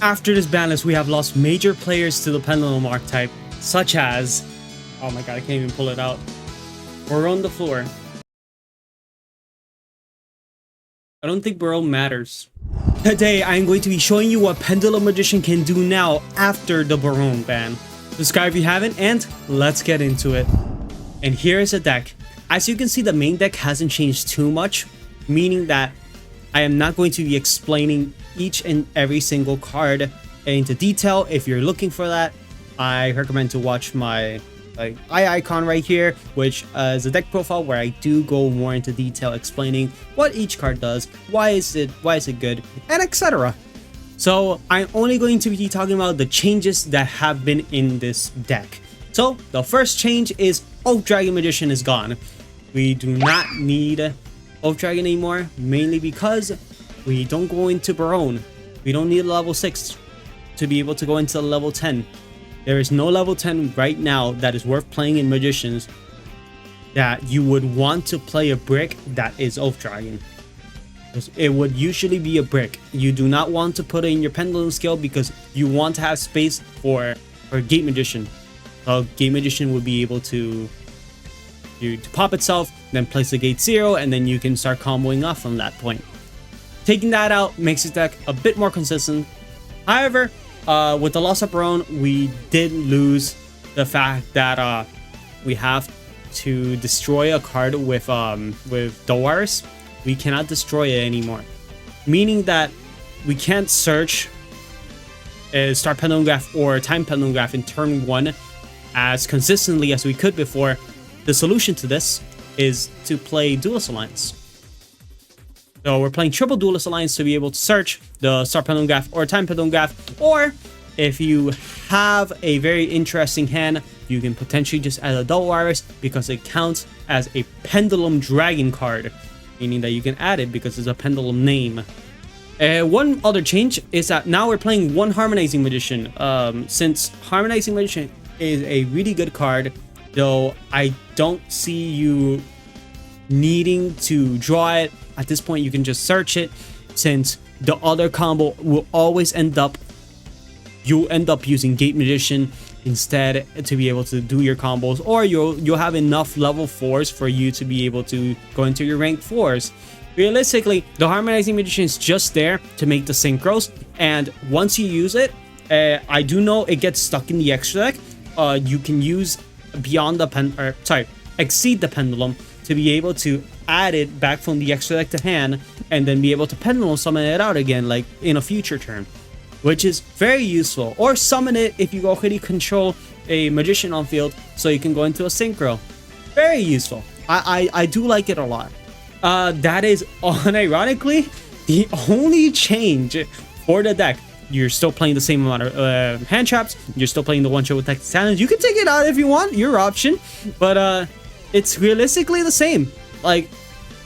After this ban list, we have lost major players to the Pendulum archetype, such as, oh my god, I can't even pull it out, Baronne the Fleur. I don't think Baronne matters. Today, I'm going to be showing you what Pendulum Magician can do now after the Baronne ban. Subscribe if you haven't, and let's get into it. And here is a deck. As you can see, the main deck hasn't changed too much, meaning that I am not going to be explaining each and every single card into detail. If you're looking for that, I recommend to watch my eye icon right here, which is a deck profile where I do go more into detail explaining what each card does, why is it good, and etc. So I'm only going to be talking about the changes that have been in this deck. So the first change is Oath Dragon Magician is gone. We do not need Oath Dragon anymore, mainly because we don't go into Baronne. We don't need level 6 to be able to go into level 10. There is no level 10 right now that is worth playing in Magicians that you would want to play a brick that is Oath Dragon. It would usually be a brick. You do not want to put it in your Pendulum skill because you want to have space for Gate Magician. Gate Magician would be able to pop itself, then place the gate 0, and then you can start comboing off from that point. Taking that out makes this deck a bit more consistent. However, with the loss of Baronne, we did lose the fact that we have to destroy a card with Doors. We cannot destroy it anymore, meaning that we can't search Star Pendulum Graph or Time Pendulum Graph in turn 1 as consistently as we could before. The solution to this is to play Duelist Alliance. So we're playing triple Duelist Alliance to be able to search the Star Pendulum Graph or Time Pendulum Graph, or if you have a very interesting hand, you can potentially just add a Double Iris because it counts as a Pendulum Dragon card, meaning that you can add it because it's a Pendulum name. One other change is that now we're playing one Harmonizing Magician. Since Harmonizing Magician is a really good card, though I don't see you needing to draw it. At this point, you can just search it, since the other combo will always you'll end up using Gate Magician instead to be able to do your combos, or you'll have enough level 4s for you to be able to go into your rank 4s. Realistically, the Harmonizing Magician is just there to make the synchros, and once you use it, I do know it gets stuck in the extra deck. You can use beyond the exceed the pendulum to be able to add it back from the extra deck to hand, and then be able to pendulum summon it out again, like in a future turn, which is very useful. Or summon it if you already control a magician on field, so you can go into a synchro. Very useful. I do like it a lot. That is unironically the only change for the deck. You're still playing the same amount of hand traps. You're still playing the one-shot with Texas Talons. You can take it out if you want, your option, but it's realistically the same. Like,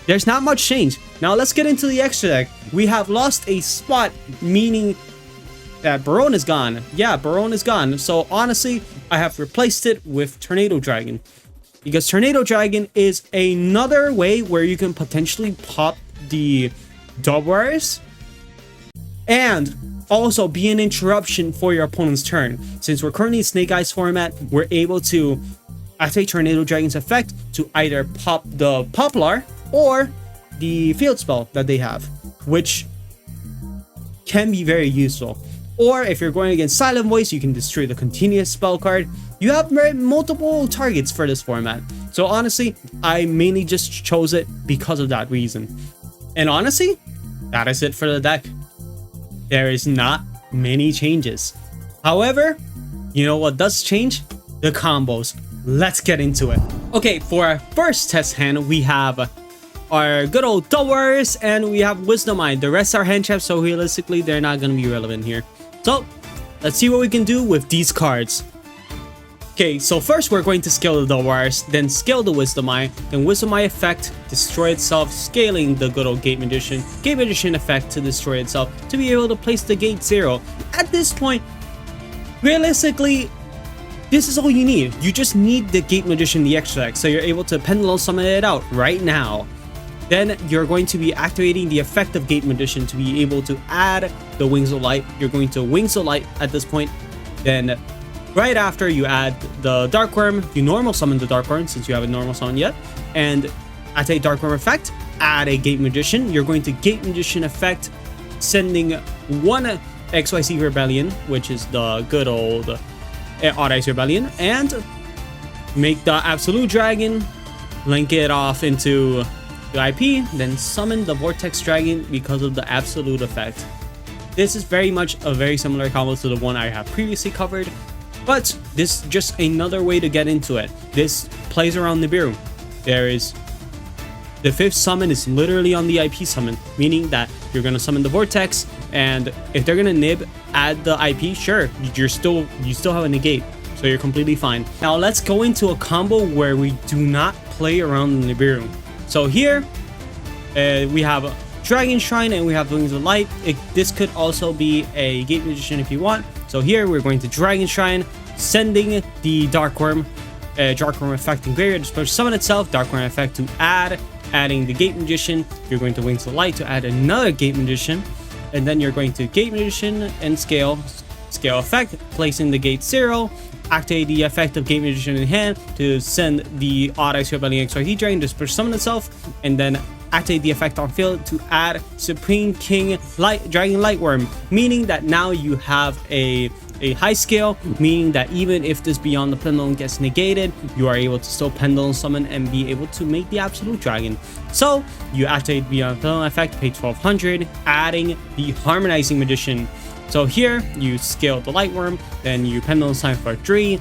there's not much change. Now let's get into the extra deck. We have lost a spot, meaning that Baronne is gone. Yeah, Baronne is gone. So honestly, I have replaced it with Tornado Dragon, because Tornado Dragon is another way where you can potentially pop the Doublers and also be an interruption for your opponent's turn. Since we're currently in Snake Eyes format, we're able to activate Tornado Dragon's effect to either pop the Poplar or the field spell that they have, which can be very useful. Or if you're going against Silent Voice, you can destroy the continuous spell card. You have multiple targets for this format. So honestly, I mainly just chose it because of that reason. And honestly, that is it for the deck. There is not many changes. However, you know what does change? The combos. Let's get into it. Okay, for our first test hand, we have our good old Doors, and we have Wisdom Eye. The rest are hand traps, so realistically, they're not going to be relevant here. So, let's see what we can do with these cards. Okay, so first we're going to scale the Doors, then scale the Wisdom Eye, then Wisdom Eye effect, destroy itself, scaling the good old Gate Magician effect to destroy itself, to be able to place the Gate 0. At this point, realistically, this is all you need. You just need the Gate Magician, the extra deck, so you're able to Pendulum summon it out right now. Then you're going to be activating the effect of Gate Magician to be able to add the Wings of Light. You're going to Wings of Light at this point. Then right after you add the Dark Worm, you normal summon the Dark Worm since you haven't normal summoned yet. And activate Dark Worm effect, add a Gate Magician. You're going to Gate Magician effect, sending one XYZ Rebellion, which is the good old Odd Eyes Rebellion, and make the Absolute Dragon, link it off into the IP, then summon the Vortex Dragon because of the Absolute effect. This is very much a very similar combo to the one I have previously covered, but this is just another way to get into it. This plays around Nibiru. There is the 5th summon is literally on the IP summon, meaning that you're gonna summon the Vortex, and if they're gonna nib add the IP, sure, you still have a negate, so you're completely fine. Now let's go into a combo where we do not play around the Nibiru. So here we have a Dragon Shrine and we have Wings of Light. This could also be a Gate Magician if you want. So here we're going to Dragon Shrine, sending the Dark Worm effect in Graveyard to summon itself, Dark Worm effect to adding the Gate Magician. You're going to Wings of Light to add another Gate Magician, and then you're going to Gate Magician and scale effect, placing the Gate 0, activate the effect of Gate Magician in hand to send the Odd Eyes Rebellion XYZ Dragon to summon itself, and then activate the effect on field to add Supreme King Dragon Lightworm, meaning that now you have a high scale, meaning that even if this Beyond the Pendulum gets negated, you are able to still Pendulum summon and be able to make the Absolute Dragon. So you activate Beyond the Pendulum effect, pay 1200, adding the Harmonizing Magician. So here you scale the Lightworm, then you Pendulum summon for 3,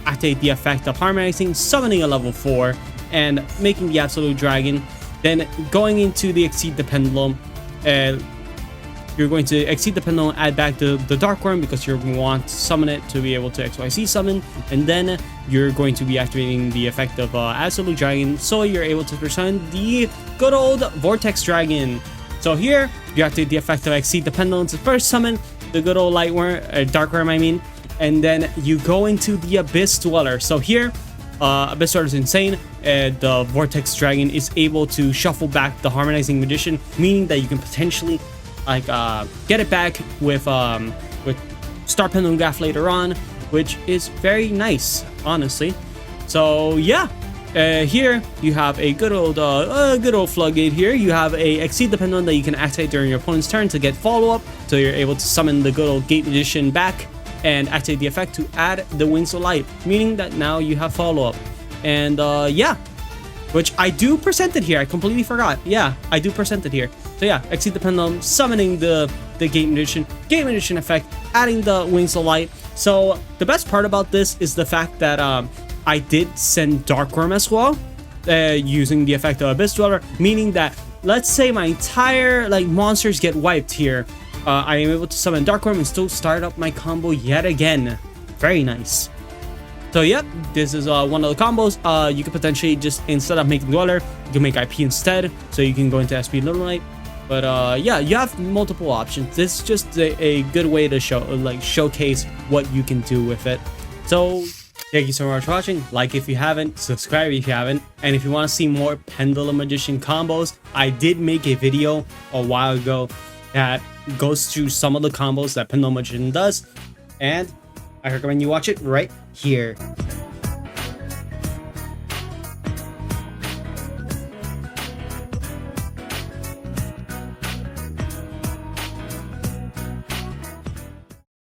activate the effect of Harmonizing, summoning a level 4, and making the Absolute Dragon. Then going into the Exceed the Pendulum, you're going to Exceed the Pendulum, add back the Dark Worm because you want to summon it to be able to XYZ summon, and then you're going to be activating the effect of Absolute Dragon, so you're able to summon the good old Vortex Dragon. So here you activate the effect of Exceed the Pendulum to first summon the good old Dark Worm, and then you go into the Abyss Dweller. So here Abyss Dweller is insane. The Vortex Dragon is able to shuffle back the Harmonizing Magician, meaning that you can potentially get it back with Star Pendulum Graph later on, which is very nice, honestly. So yeah, here you have a good old floodgate. Here you have a Exceed the Pendulum that you can activate during your opponent's turn to get follow-up, so you're able to summon the good old Gate Magician back and activate the effect to add the Wings of Light, meaning that now you have follow-up. And yeah, which I do percent it here. I completely forgot. Yeah, I do percent it here. So yeah, Exceed the Pendulum, summoning the Gate Magician effect, adding the Wings of Light. So the best part about this is the fact that I did send Dark Worm as well, using the effect of Abyss Dweller, meaning that let's say my entire monsters get wiped here, I am able to summon Dark Worm and still start up my combo yet again. Very nice. So yep, this is one of the combos. You could potentially just, instead of making Dweller, you can make IP instead, so you can go into SP Little Knight. But yeah, you have multiple options. This is just a good way to showcase what you can do with it. So thank you so much for watching. Like if you haven't, subscribe if you haven't, and if you want to see more Pendulum Magician combos, I did make a video a while ago that goes through some of the combos that Pendulum Magician does, and I recommend you watch it right here.